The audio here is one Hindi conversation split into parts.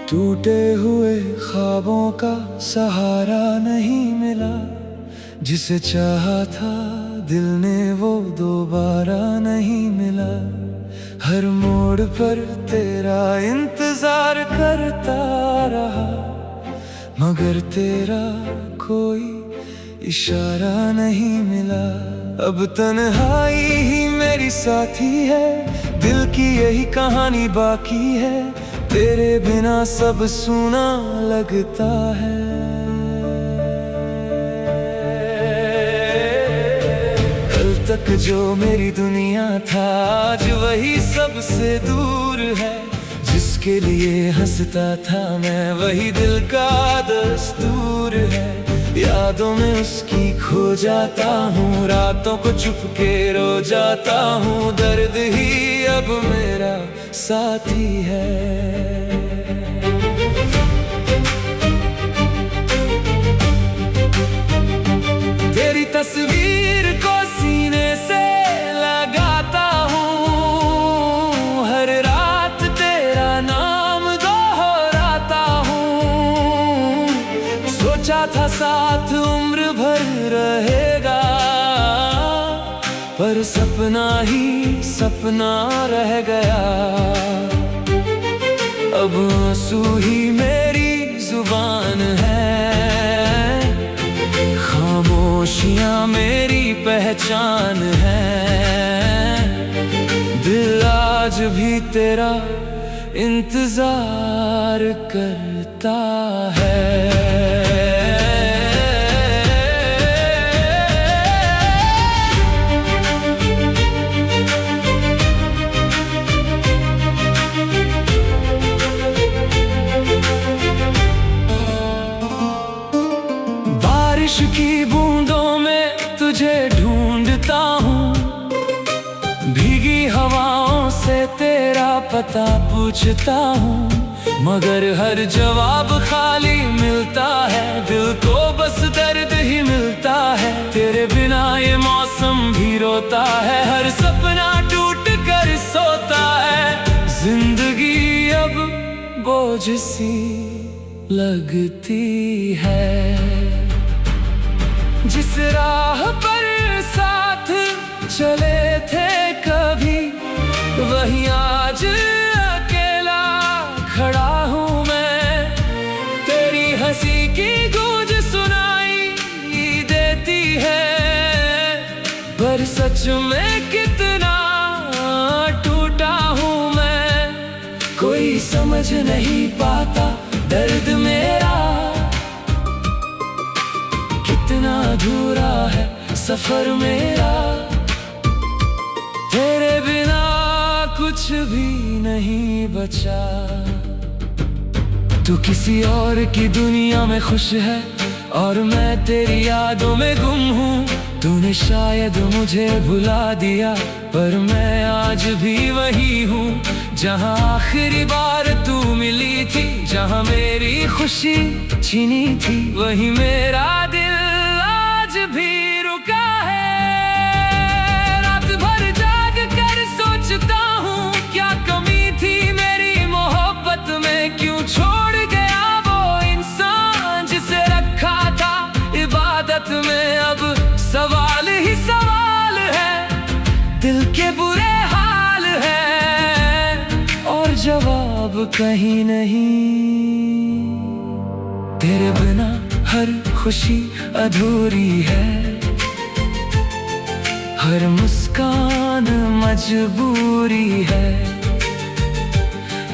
टूटे हुए ख्वाबों का सहारा नहीं मिला, जिसे चाहा था दिल ने वो दोबारा नहीं मिला। हर मोड़ पर तेरा इंतजार करता रहा, मगर तेरा कोई इशारा नहीं मिला। अब तन्हाई ही मेरी साथी है, दिल की यही कहानी बाकी है। तेरे बिना सब सूना लगता है। कल तक जो मेरी दुनिया था, आज वही सबसे दूर है। जिसके लिए हंसता था मैं, वही दिल का दस्तूर है। यादों में उसकी खो जाता हूँ, रातों को चुप के रो जाता हूँ। दर्द ही अब मेरा साथी है। तेरी तस्वीर को सीने से लगाता हूँ, हर रात तेरा नाम दोहराता हूँ। सोचा था साथ उम्र भर रहेगा, पर सपना ही सपना रह गया। अब आंसू ही मेरी जुबान है, खामोशियां मेरी पहचान है। दिल आज भी तेरा इंतजार करता है। बारिश की बूंदों में तुझे ढूंढता हूँ, भीगी हवाओं से तेरा पता पूछता हूँ। मगर हर जवाब खाली मिलता है, दिल को बस दर्द ही मिलता है। तेरे बिना ये मौसम भी रोता है, हर सपना टूट कर सोता है। जिंदगी अब बोझ सी लगती है। जिस राह पर साथ चले थे कभी, वहीं आज अकेला खड़ा हूँ मैं। तेरी हंसी की गूंज सुनाई देती है, पर सच में कितना टूटा हूँ मैं। कोई समझ नहीं पाता दर्द मेरा, कितना अधूरा है सफर मेरा। तेरे बिना कुछ भी नहीं बचा। तू किसी और की दुनिया में खुश है, और मैं तेरी यादों में गुम हूँ। तूने शायद मुझे भुला दिया, पर मैं आज भी वही हूँ जहाँ आखिरी बार तू मिली थी। जहाँ मेरी खुशी छीनी थी, वही मेरा दिल आज भी रुका है। रात भर जाग कर सोचता हूँ, क्या कमी थी मेरी मोहब्बत में। क्यों छोड़ गया वो इंसान जिसे रखा था इबादत में। अब सवाल ही सवाल है, दिल के बुरे हाल है, और जवाब कहीं नहीं। तेरे बिना हर खुशी अधूरी है, हर मुस्कान मजबूरी है।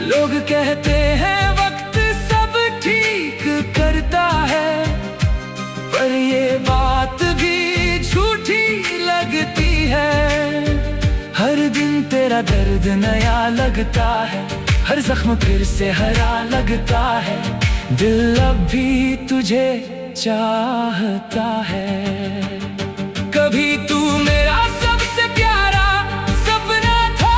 लोग कहते हैं वक्त सब ठीक करता है, पर ये बात भी झूठी लगती है। हर दिन तेरा दर्द नया लगता है, हर जख्म फिर से हरा लगता है। दिल अब भी तुझे चाहता है। कभी तू मेरा सबसे प्यारा सपना था,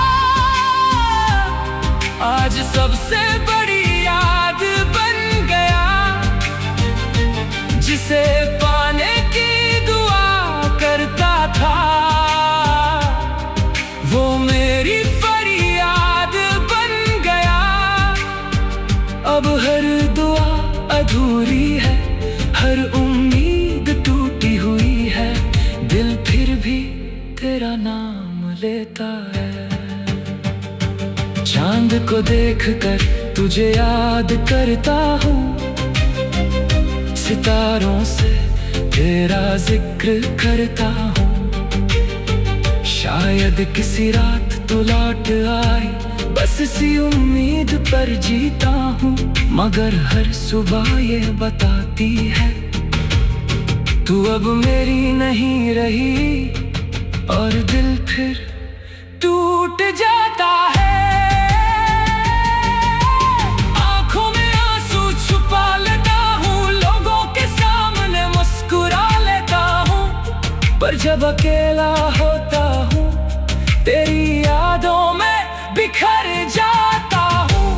जिसे पाने की दुआ करता था, वो मेरी फरियाद बन गया। अब हर दुआ अधूरी है, हर उम्मीद टूटी हुई है, दिल फिर भी तेरा नाम लेता है। चांद को देखकर तुझे याद करता हूँ, सितारों से तेरा जिक्र करता हूँ। शायद किसी रात तू लौट आई, बस इसी उम्मीद पर जीता हूँ। मगर हर सुबह ये बताती है, तू अब मेरी नहीं रही, और दिल फिर टूट जाता है। आंखों में आंसू छुपा लेता हूँ, लोगों के सामने मुस्कुरा लेता हूँ, पर जब अकेला होता हूँ तेरी यादों में बिखर जाता हूँ।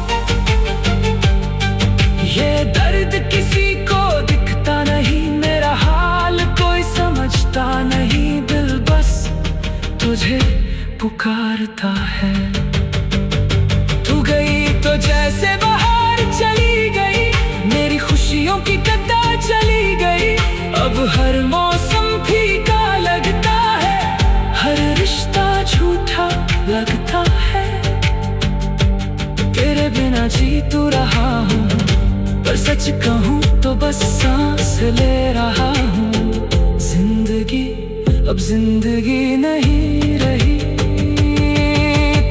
ये दर्द किसी को दिखता नहीं, मेरा हाल कोई समझता नहीं, दिल बस तुझे पुकारता है। तू गई तो जैसे बाहर चली गई, मेरी खुशियों की कतार चली गई। अब हर मौसम फीका लगता है, हर रिश्ता झूठा लगता है। तेरे बिना जी तो रहा हूँ, पर सच कहूँ तो बस सांस ले रहा हूँ। जिंदगी अब जिंदगी नहीं रही,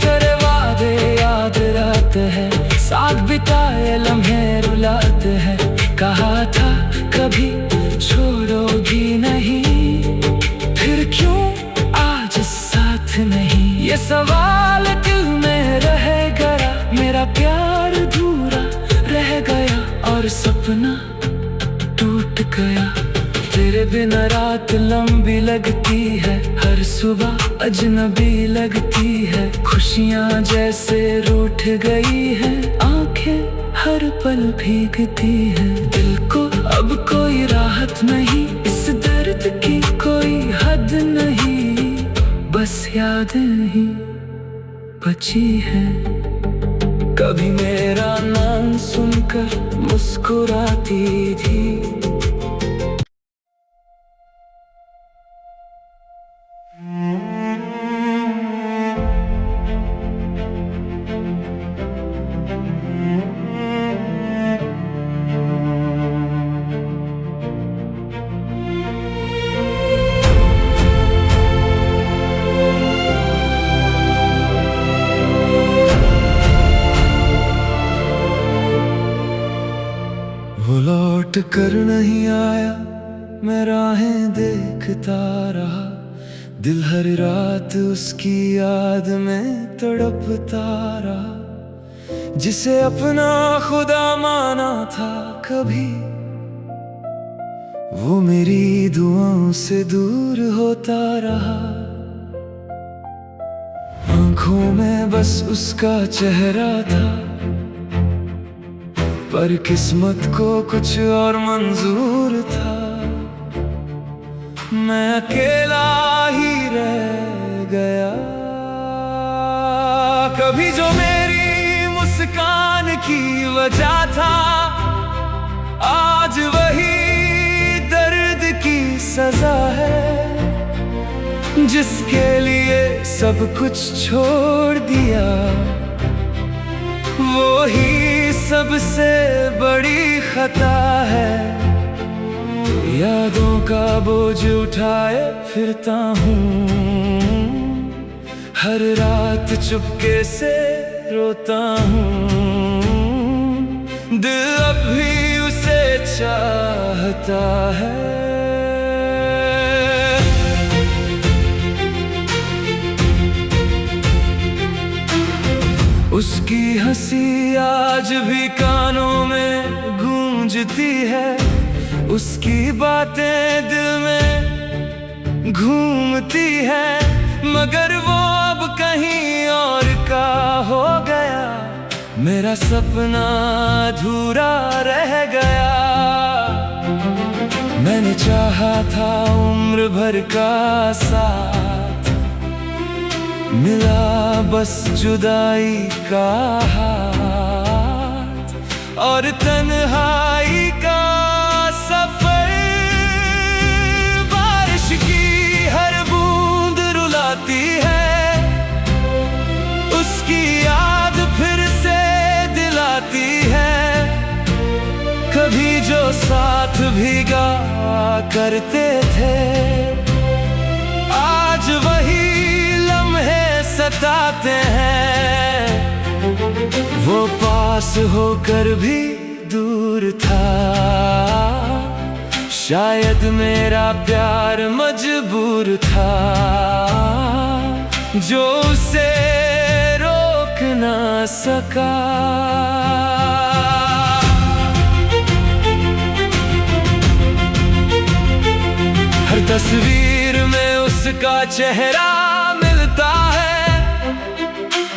तेरे वादे याद रात है, साथ बिताए लम्हे रुलाते हैं। कहा था कभी छोड़ोगी नहीं, फिर क्यों आज साथ नहीं। ये सवाल दिल में रह गया, मेरा प्यार अधूरा रह गया, और सपना टूट गया। तेरे बिना रात लंबी लगती है, हर सुबह अजनबी लगती है। खुशियाँ जैसे रूठ गई है, आंखें हर पल भीगती है। दिल को अब कोई राहत नहीं, इस दर्द की कोई हद नहीं, बस यादें ही बची है। कभी मेरा नाम सुनकर मुस्कुराती थी, वो लौट कर नहीं आया, मैं राहें देखता रहा। दिल हर रात उसकी याद में तड़पता रहा। जिसे अपना खुदा माना था कभी, वो मेरी दुआओं से दूर होता रहा। आंखों में बस उसका चेहरा था, पर किस्मत को कुछ और मंजूर था। मैं अकेला ही रह गया। कभी जो मेरी मुस्कान की वजह था, आज वही दर्द की सजा है। जिसके लिए सब कुछ छोड़ दिया, वो ही सबसे बड़ी खता है। यादों का बोझ उठाए फिरता हूँ, हर रात चुपके से रोता हूँ। दिल अब भी उसे चाहता है। उसकी हंसी आज भी कानों में गूंजती है, उसकी बातें दिल में घूमती है। मगर वो अब कहीं और का हो गया, मेरा सपना अधूरा रह गया। मैंने चाहा था उम्र भर का साथ, मिला बस जुदाई का हाथ और तन्हाई का सफर। बारिश की हर बूंद रुलाती है, उसकी याद फिर से दिलाती है। कभी जो साथ भीगा करते थे, आज वही लम्हे सताते हैं। वो पास होकर भी दूर था, शायद मेरा प्यार मजबूर था, जो उसे रोक ना सका। हर तस्वीर में उसका चेहरा मिलता है,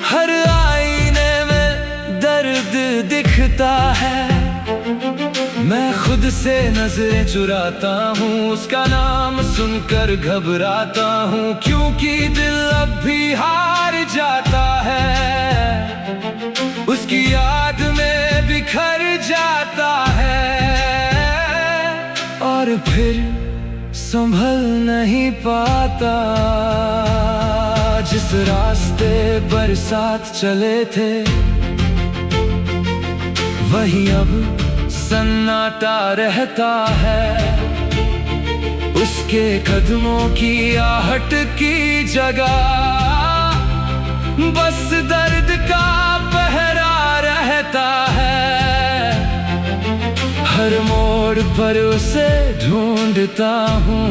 हर आईने में दर्द दिखता है। मैं खुद से नजरें चुराता हूँ, उसका नाम सुनकर घबराता हूँ, क्योंकि दिल अब भी हार जाता है, उसकी याद में बिखर जाता है। और फिर संभल नहीं पाता, जिस रास्ते पर साथ चले थे, वही अब सन्नाटा रहता है। उसके कदमों की आहट की जगह बस दर्द का पहरा रहता है। हर मोड़ पर उसे ढूंढता हूँ,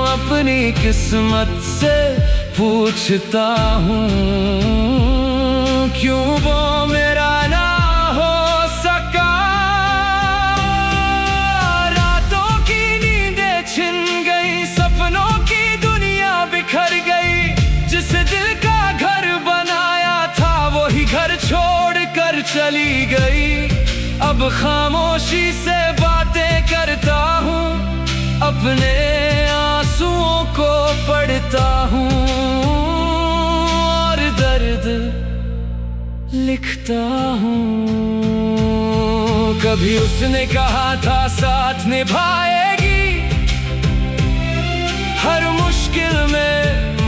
अपनी किस्मत से पूछता हूँ, क्यों वो मेरा ना हो सका। रातों की नींदें छिन गई, सपनों की दुनिया बिखर गई। जिस दिल का घर बनाया था, वही घर छोड़ कर चली गई। अब खामोशी से बातें करता हूँ, अपने आंसुओं को पढ़ता हूँ और दर्द लिखता हूँ। कभी उसने कहा था साथ निभाएगी, हर मुश्किल में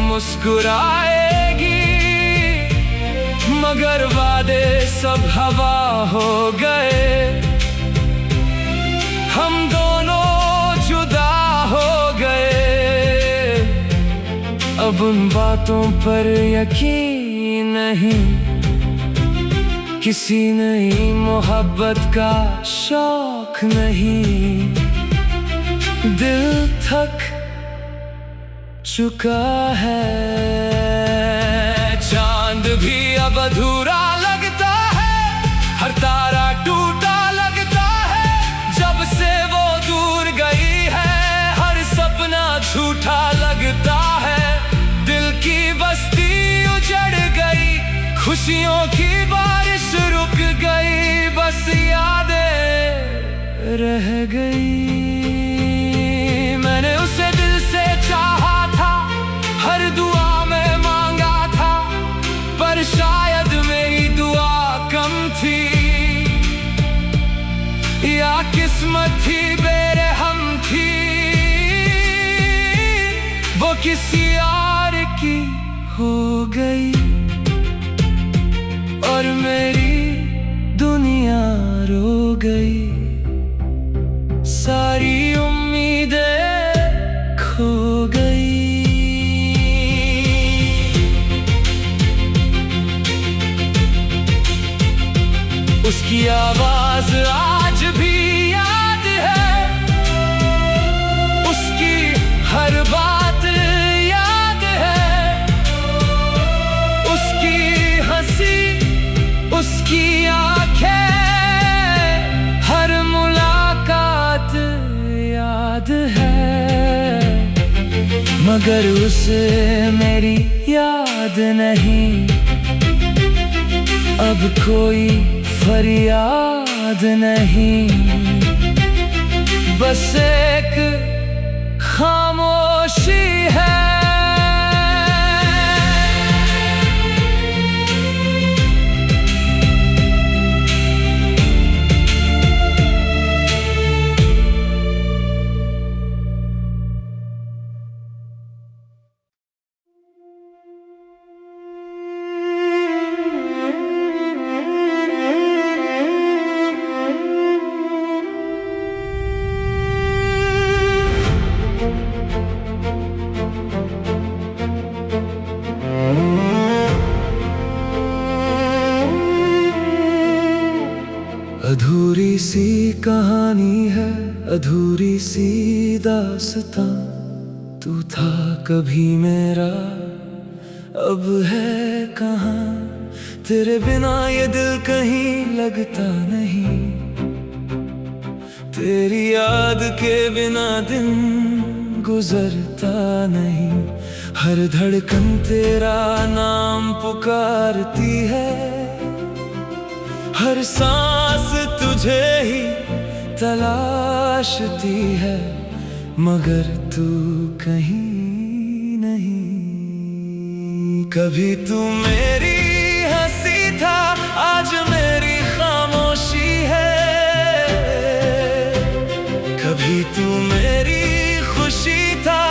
मुस्कुराएगी, मगर वादे सब हवा हो गए। हम दोनों जुदा हो गए, अब उन बातों पर यकीन नहीं, किसी नई मोहब्बत का शौक नहीं। दिल थक चुका है, चांद भी अब अधूरा लगता है, हर तारा टूटा लगता है। जब से वो दूर गई है, हर सपना झूठा लगता है। दिल की बस्ती उजड़ गई, खुशियों की बारिश रुक गई, बस यादें रह गई। मैंने उसे दिल से चाहा था, हर दुआ में मांगा था, पर शायद मेरी दुआ कम थी, या किस्मत ही बेरहम थी। वो किसी और की हो गई और मेरी दुनिया रो गई। सारी उम्मीदें खो गई। उसकी आवाज आज भी याद है, उसकी हर बात याद है, उसकी हंसी, उसकी आंखें, हर मुलाकात याद है, मगर उसे मेरी याद नहीं। अब कोई फरियाद नहीं, बस एक खामोशी है। अधूरी सी कहानी है, अधूरी सी दास्तां। तू था कभी मेरा, अब है कहाँ। तेरे बिना ये दिल कहीं लगता नहीं, तेरी याद के बिना दिन गुजरता नहीं। हर धड़कन तेरा नाम पुकारती है, हर सांस तुझे ही तलाशती है, मगर तू कहीं नहीं। कभी तू मेरी हंसी था, आज मेरी खामोशी है। कभी तू मेरी खुशी था,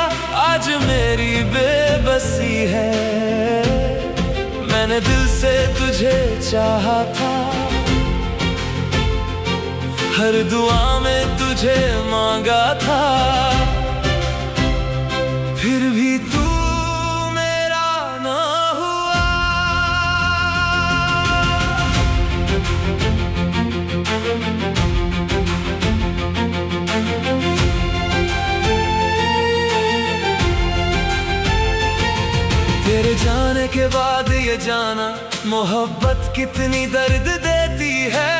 आज मेरी बेबसी है। मैंने दिल से तुझे चाहा था, हर दुआ में तुझे मांगा था, फिर भी तू मेरा ना हुआ। तेरे जाने के बाद ये जाना, मोहब्बत कितनी दर्द देती है।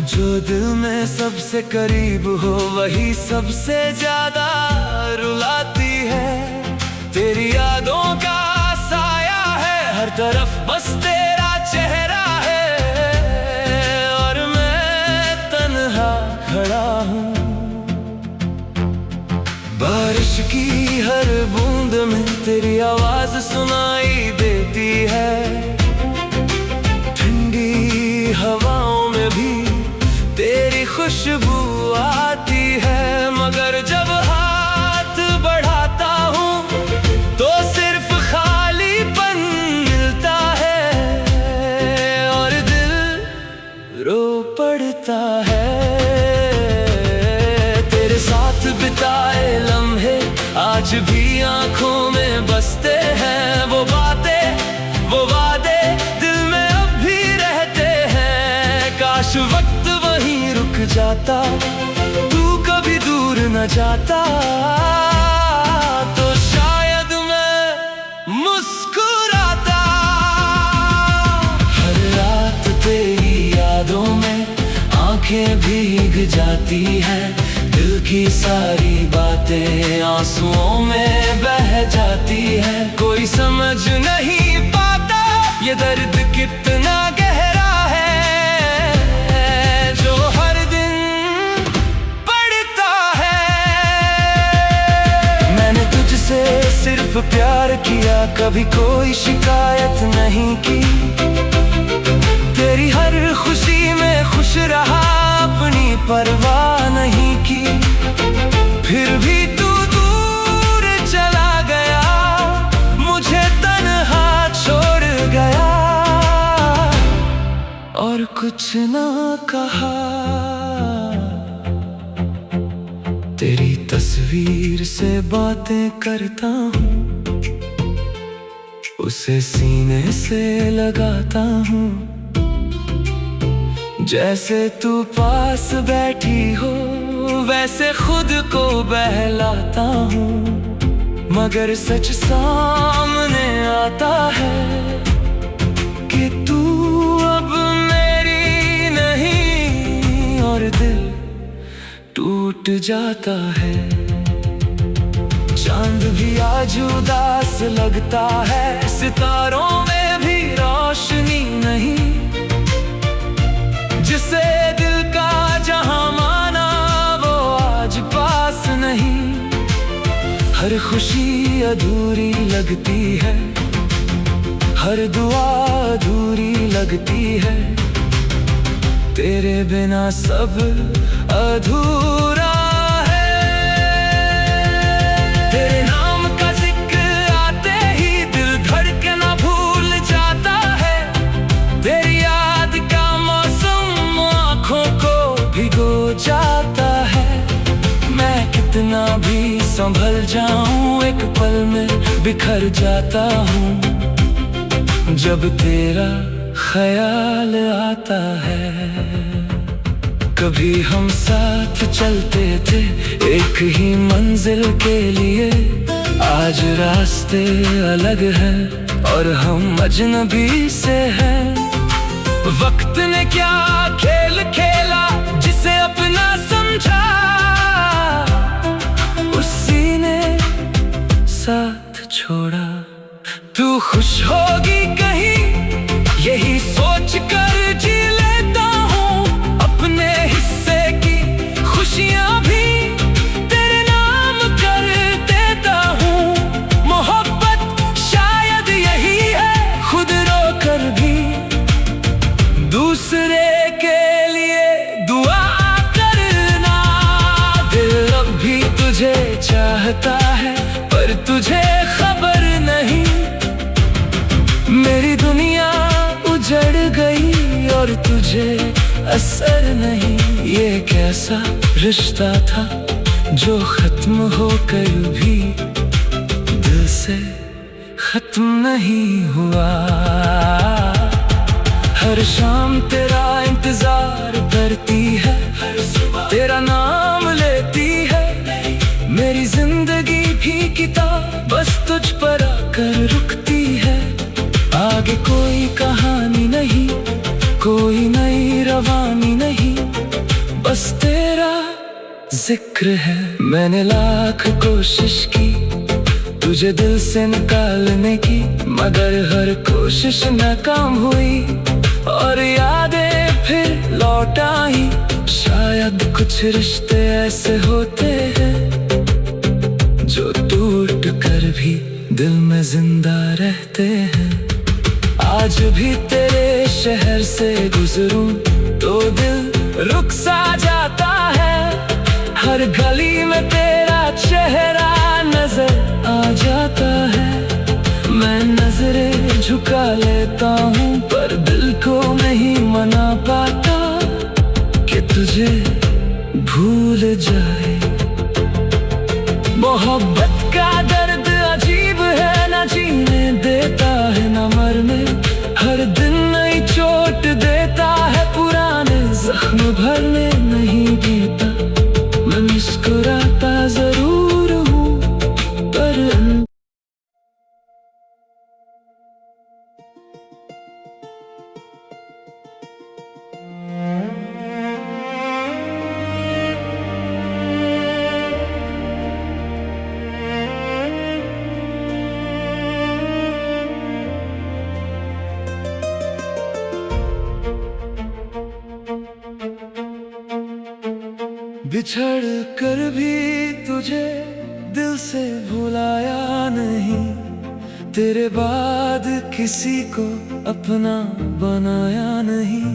जो दिल में सबसे करीब हो, वही सबसे ज्यादा रुलाती है। तेरी यादों का साया है, हर तरफ बस तेरा चेहरा है, और मैं तन्हा खड़ा हूँ। बारिश की हर बूंद में तेरी आवाज सुनाई देती है। ठंडी हवाओं में भी तेरी खुशबू आती है, मगर जब हाथ बढ़ाता हूँ तो सिर्फ खालीपन मिलता है, और दिल रो पड़ता है। तेरे साथ बिताए लम्हे आज भी आंखों में बसते हैं। वो बातें, वो वादे दिल में अब भी रहते हैं। काश वक्त रुक जाता, तू कभी दूर न जाता, तो शायद मैं मुस्कुराता। हर रात तेरी यादों में आंखें भीग जाती हैं। दिल की सारी बातें आंसुओं में बह जाती हैं। कोई समझ नहीं पाता ये दर्द कितना गहरा है, जो हर दिन बढ़ता है। मैंने तुझसे सिर्फ प्यार किया, कभी कोई शिकायत नहीं की। तेरी हर खुशी में खुश रहा, अपनी परवाह नहीं की। फिर भी तू दूर चला गया, मुझे तन्हा छोड़ गया, और कुछ ना कहा। तेरी तस्वीर से बातें करता हूँ, उसे सीने से लगाता हूँ। जैसे तू पास बैठी हो, वैसे खुद को बहलाता हूँ, मगर सच सामने आता है कि तू अब मेरी नहीं, और दिल टूट जाता है। चांद भी आज उदास लगता है, सितारों में भी रोशनी नहीं। जिसे दिल का जहां माना, वो हर खुशी अधूरी लगती है, हर दुआ अधूरी लगती है, तेरे बिना सब अधूरा है। तेरे नाम का जिक्र आते ही दिल धड़कना भूल जाता है, तेरी याद का मौसम आँखों को भिगो जाता है। मैं कितना भी संभल जाऊं एक पल में बिखर जाता हूँ, जब तेरा ख्याल आता है। कभी हम साथ चलते थे एक ही मंजिल के लिए, आज रास्ते अलग हैं और हम अजनबी से हैं। वक्त ने क्या खेल खेला जिसे अपना समझा, उसी ने साथ छोड़ा। तू खुश होगी कहीं यही सोच कर जी लेता हूँ, अपने हिस्से की खुशियाँ भी तेरे नाम कर देता हूँ। मोहब्बत शायद यही है, खुद रो कर भी दूसरे के लिए दुआ करना। दिल अब भी तुझे चाहता है पर तुझे खबर नहीं, मेरी दुनिया उजड़ गई और तुझे असर नहीं। ये कैसा रिश्ता था जो खत्म होकर भी दिल से खत्म नहीं हुआ। हर शाम तेरा इंतजार करती है, तेरा नाम लेती है, मेरी जिंदगी भी किताब बस तुझ पर आकर रुकती है। आगे कोई कहानी नहीं, कोई नई रवानी नहीं, बस तेरा जिक्र है। मैंने लाख कोशिश की तुझे दिल से निकालने की, मगर हर कोशिश नाकाम हुई और यादें फिर लौट आई। शायद कुछ रिश्ते ऐसे होते हैं जो टूट कर भी दिल में जिंदा रहते हैं। आज भी तेरे शहर से गुजरूं तो दिल रुक सा जाता है, हर गली में तेरा चेहरा नजर आ जाता है। मैं नजरें झुका लेता हूँ पर दिल को नहीं मना पाता कि तुझे भूल जाए। मोहब्बत का दर्द अजीब है, ना जीने देता है ना मरने, हर दिन नई चोट देता है, पुराने जख्म भरने नहीं देता। मैं मुस्कुराता जरूर हूँ पर बिछड़ कर भी तुझे दिल से भुलाया नहीं, तेरे बाद किसी को अपना बनाया नहीं।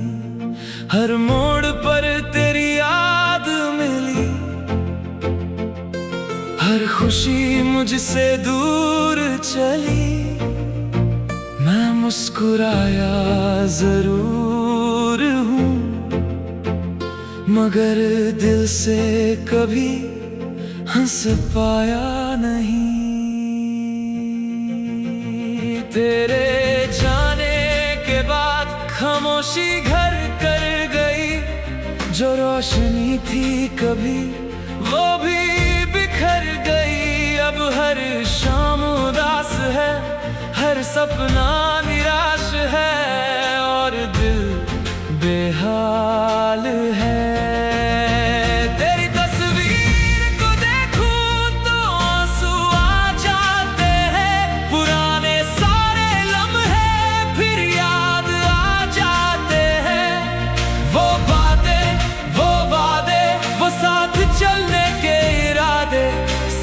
हर मोड़ पर तेरी याद मिली, हर खुशी मुझसे दूर चली। मैं मुस्कुराया जरूर हूँ मगर दिल से कभी हंस पाया नहीं। तेरे जाने के बाद खामोशी घर कर गई, जो रोशनी थी कभी वो भी बिखर गई। अब हर शाम उदास है, हर सपना निराश है और दिल बेहाल है।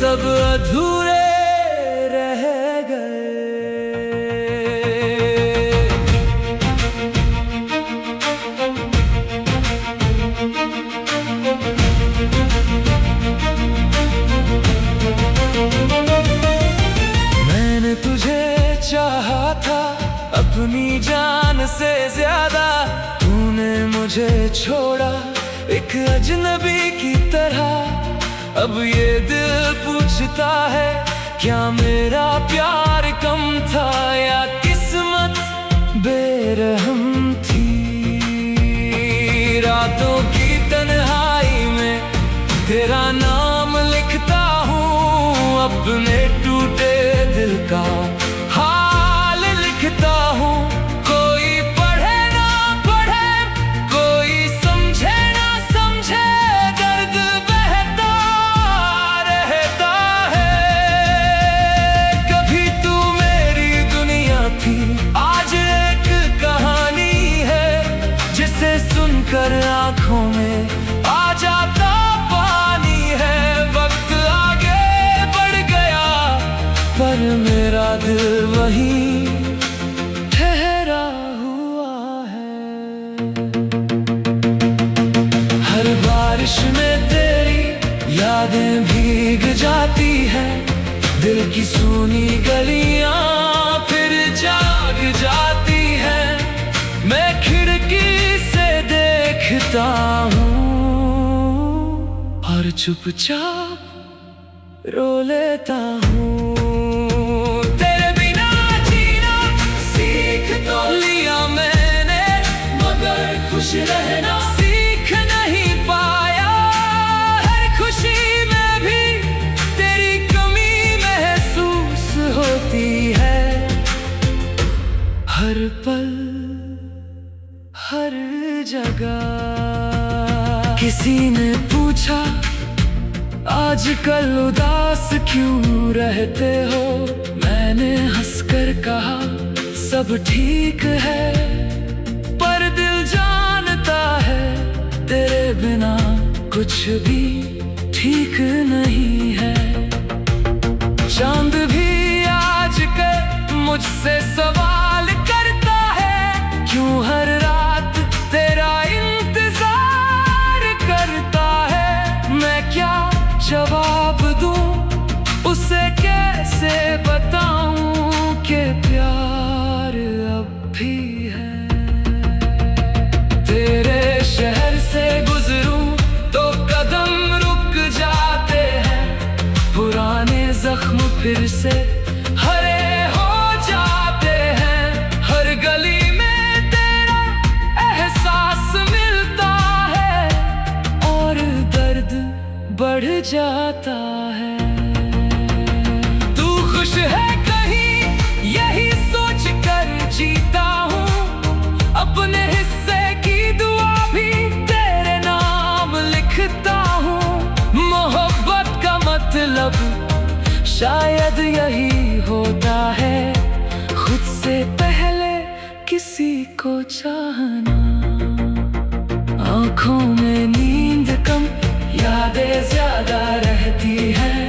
सब अधूरे से ज्यादा तूने मुझे छोड़ा एक अजनबी की तरह। अब ये दिल पूछता है क्या मेरा प्यार कम था या किस्मत बेरहम थी। रातों की तन्हाई में तेरा नाम लिखता हूँ, अपने टूटे दिल का हाल लिखता हूँ। कोई पढ़े ना पढ़े, कोई समझे ना समझे, दर्द बहता रहता है। कभी तू मेरी दुनिया थी, आज एक कहानी है जिसे सुनकर आंखों में आ जाता पानी है। वक्त आगे बढ़ गया पर मेरा दिल वहीं ठहरा हुआ है। हर बारिश में तेरी यादें भीग जाती है, दिल की सूनी गलियां फिर जाग जाती है। मैं खिड़की से देखता हूँ और चुपचाप रो लेता हूँ। तेरे बिना जीना सीख तो लिया मैंने, मगर खुश रहना सीख नहीं पाया। हर खुशी में भी तेरी कमी महसूस होती है। हर पल हर जगह किसी ने पूछा आजकल उदास क्यों रहते हो। मैंने हंसकर कहा सब ठीक है, पर दिल जानता है तेरे बिना कुछ भी ठीक नहीं है। चांद भी आजकल मुझसे सवाल करता है, क्यों हर रात तेरा इंतजार करता है। मैं क्या जवाब दूं उसे, कैसे बताऊं कि प्यार अब भी है। तेरे शहर से गुजरूं तो कदम रुक जाते हैं, पुराने जख्म फिर से हरे हो जाते हैं। हर गली में तेरा एहसास मिलता है और दर्द बढ़ जाता है। तू खुश है कहीं यही सोच कर जीता हूँ, अपने हिस्से की दुआ भी तेरे नाम लिखता हूँ। मोहब्बत का मतलब शायद यही होता है, खुद से पहले किसी को चाहना। आँखों में नींद कम, यादें ज्यादा रहती हैं,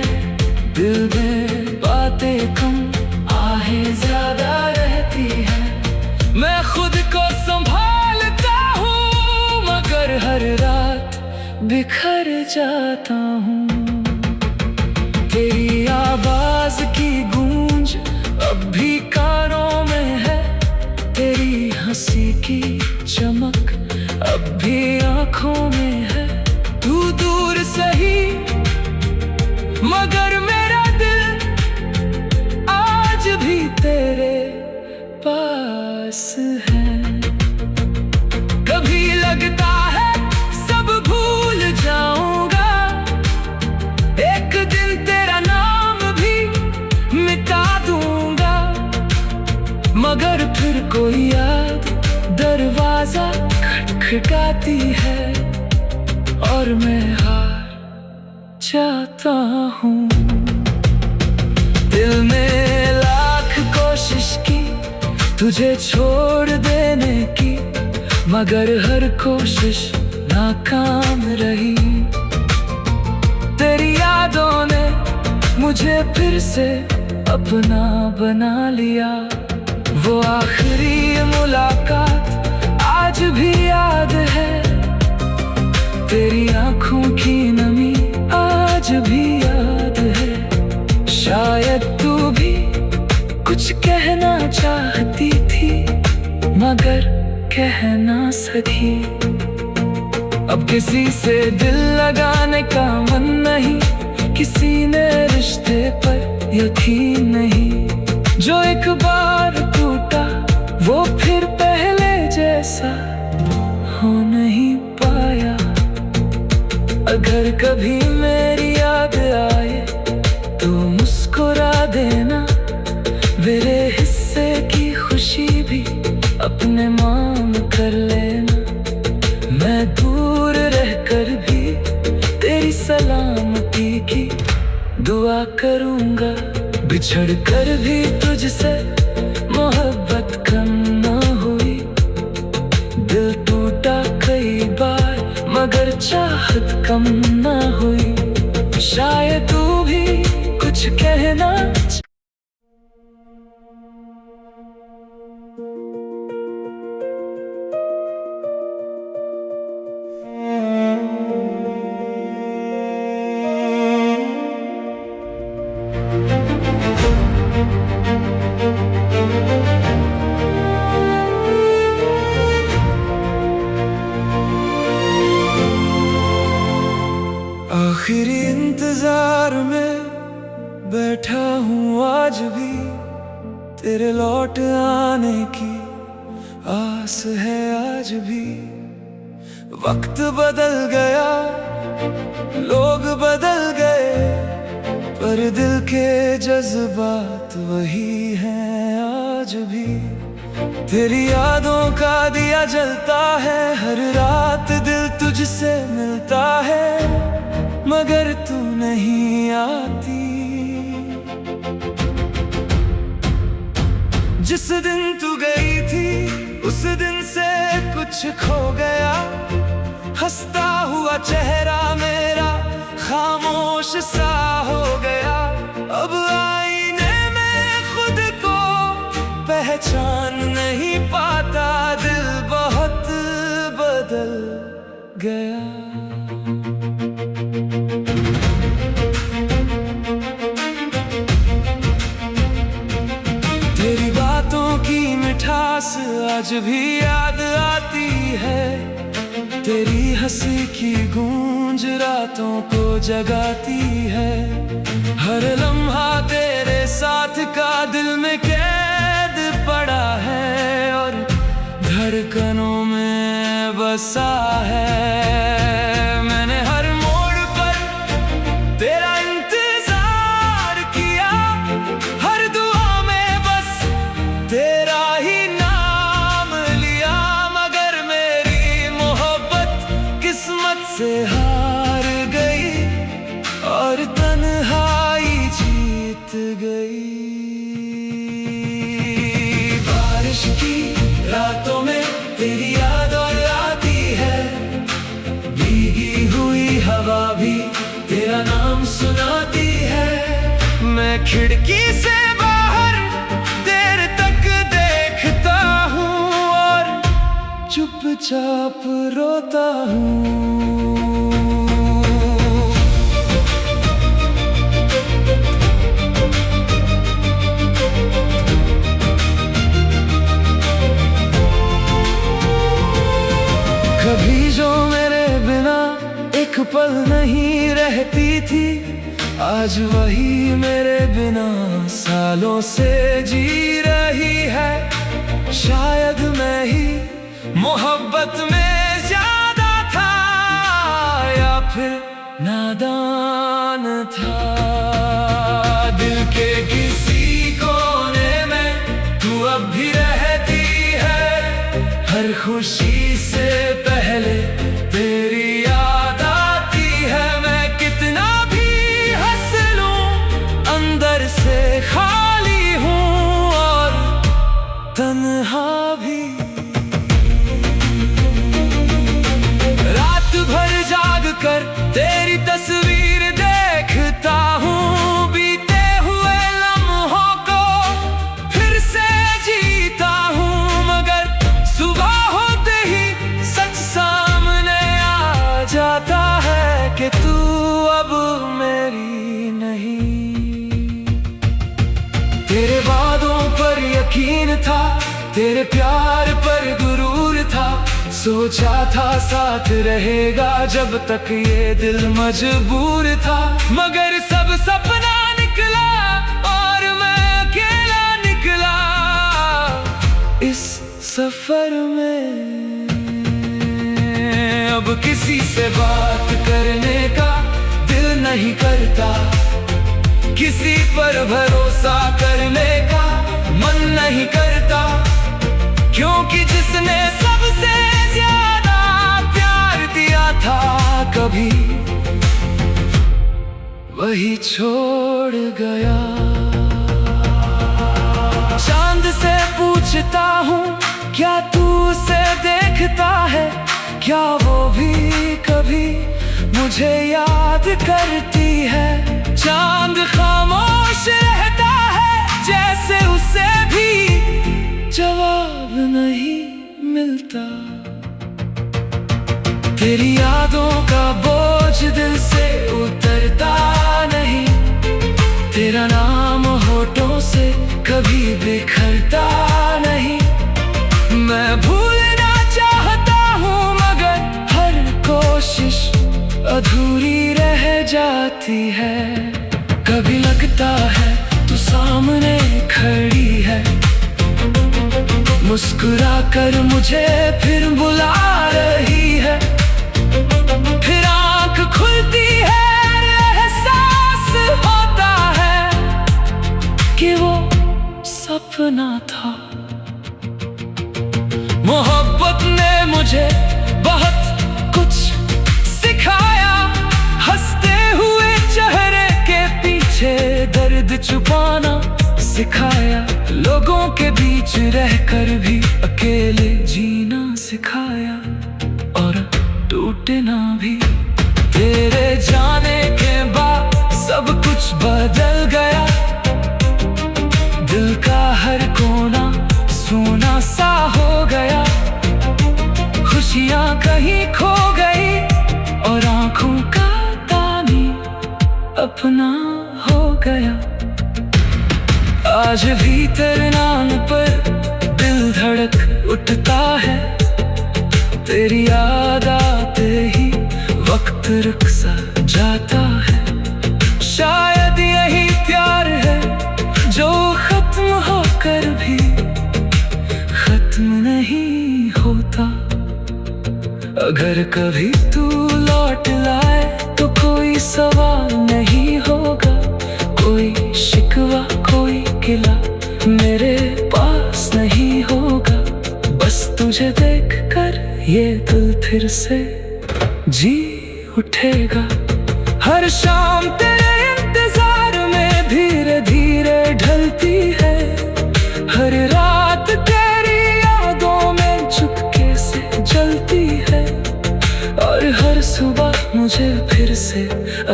दिल में बातें कम, आहें ज्यादा रहती हैं। मैं खुद को संभालता हूँ मगर हर रात बिखर जाता हूँ। तेरी आवाज की गूंज अब भी कानों में है, तेरी हंसी की चमक अब भी आँखों में है। तू दूर सही मगर मेरा दिल आज भी तेरे पास है। कभी लगता है सब भूल जाऊंगा, एक दिन तेरा नाम भी मिटा दूंगा। मगर फिर कोई याद दरवाजा खटखटाती है और मैं हार जाता हूँ। दिल में लाख कोशिश की तुझे छोड़ देने की, मगर हर कोशिश नाकाम रही। तेरी यादों ने मुझे फिर से अपना बना लिया। वो आखिरी मुलाकात आज भी याद है, तेरी आंखों की नमी आज भी याद है। शायद तू भी कुछ कहना चाहती थी मगर कह ना सकी। अब किसी से दिल लगाने का मन नहीं, किसी ने रिश्ते पर यकीन नहीं। जो एक बार टूटा वो फिर पहले जैसा हो नहीं पाया। अगर कभी मेरी याद आए तो मुस्कुरा देना, मेरे हिस्से की खुशी भी अपने नाम कर लेना। मैं दूर रहकर भी तेरी सलामती की दुआ करूंगा। बिछड़ कर भी तुझसे मोहब्बत कम ना हुई। दिल टूटा कई बार मगर चाहत कम ना हुई। शायद तू भी कुछ कहना। आखिरी इंतजार में बैठा हूँ आज भी, तेरे लौट आने की आस है आज भी। वक्त बदल गया, लोग बदल गए, पर दिल के जज्बात वही हैं आज भी। तेरी यादों का दिया जलता है, हर रात दिल तुझसे मिलता है, मगर तू नहीं आती। जिस दिन तू गई थी उस दिन से कुछ खो गया। हंसता हुआ चेहरा मेरा खामोश सा हो गया। अब आईने में खुद को पहचान नहीं पाता, दिल बहुत बदल गया। तेरी बातों की मिठास आज भी याद आती है, तेरी हंसी की गूंज रातों को जगाती है। हर लम्हा तेरे साथ का दिल में कैद पड़ा है और धड़कनों में बसा है। मैंने हर मोड़ पर तेरा इंतजार किया, हर दुआ में बस तेरा ही नाम लिया, मगर मेरी मोहब्बत किस्मत से हार गई और तन्हाई जीत गई। बारिश की रातों में तेरी याद और आती है, भीगी हुई हवा भी तेरा नाम सुनाती है। मैं खिड़की से बाहर देर तक देखता हूँ और चुपचाप रोता हूँ। कभी जो मेरे बिना एक पल नहीं रहती थी, आज वही मेरे बिना सालों से जी रही है। शायद मैं ही मोहब्बत में ज्यादा था या फिर नादान था। दिल के किसी कोने में तू अब भी रहती है, हर खुशी से पहले तेरी याद आती है। मैं कितना भी हंस लूं अंदर से खाली हूँ और तन्हा भी। रात भर जाग कर तेरी तस्वीर देखता हूँ, बीते हुए लम्हों को फिर से जीता हूँ, मगर सुबह होते ही सच सामने आ जाता है कि तू अब मेरी नहीं। तेरे वादों पर यकीन था, तेरे प्यार पर गुरूर सोचा था साथ रहेगा जब तक ये दिल मजबूर था, मगर सब सपना निकला और मैं अकेला निकला इस सफर में। अब किसी से बात करने का दिल नहीं करता, किसी पर भरोसा करने का मन नहीं करता, क्योंकि जिसने सबसे ज्यादा प्यार दिया था कभी वही छोड़ गया। चांद से पूछता हूँ क्या तू उसे देखता है, क्या वो भी कभी मुझे याद करती है। चांद खामोश रहता है जैसे उसे भी जवाब नहीं मिलता। तेरी यादों का बोझ दिल से उतरता नहीं, तेरा नाम होठों से कभी बिखरता नहीं। मैं भूलना चाहता हूँ मगर हर कोशिश अधूरी रह जाती है। कभी लगता है तू सामने खड़ी है, मुस्कुरा कर मुझे फिर बुला रही है, फिर आँख खुलती है, एहसास होता है कि वो सपना था। मोहब्बत ने मुझे बहुत कुछ सिखाया, हंसते हुए चेहरे के पीछे दर्द छुपाना सिखाया, लोगों के बीच रहकर भी अकेले जीना सिखाया और टूटना भी। तेरे जाने के बाद सब कुछ बदल गया, दिल का हर कोना सोना सा हो गया, खुशियाँ कहीं खो गई और आँखों का तानी अपना हो गया। आज भी तेरे नाम पर दिल धड़क उठता है, तेरी याद आते ही वक्त रुक सा जाता है। शायद यही प्यार है जो खत्म होकर भी खत्म नहीं होता। अगर कभी तू लौट लाए तो कोई सवाल नहीं होगा, कोई शिकवा कोई गिला मेरे पास नहीं होगा। बस तुझे देख कर ये दिल फिर से जी उठेगा। हर शाम तेरे इंतजार में धीरे धीरे ढलती है, हर रात तेरी यादों में चुपके से जलती है, और हर सुबह मुझे फिर से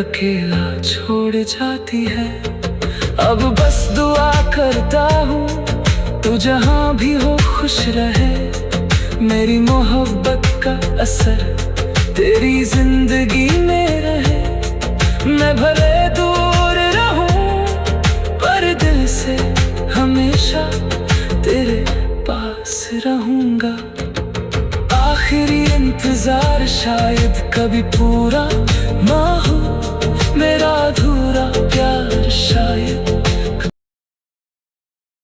अकेला छोड़ जाती है। अब बस दुआ करता हूँ तू जहाँ भी हो खुश रहे, मेरी मोहब्बत का असर तेरी जिंदगी में रहे। मैं भले दूर रहूं पर दिल से हमेशा तेरे पास रहूंगा। आखिरी इंतजार शायद कभी पूरा ना हो, मेरा अधूरा प्यार शायद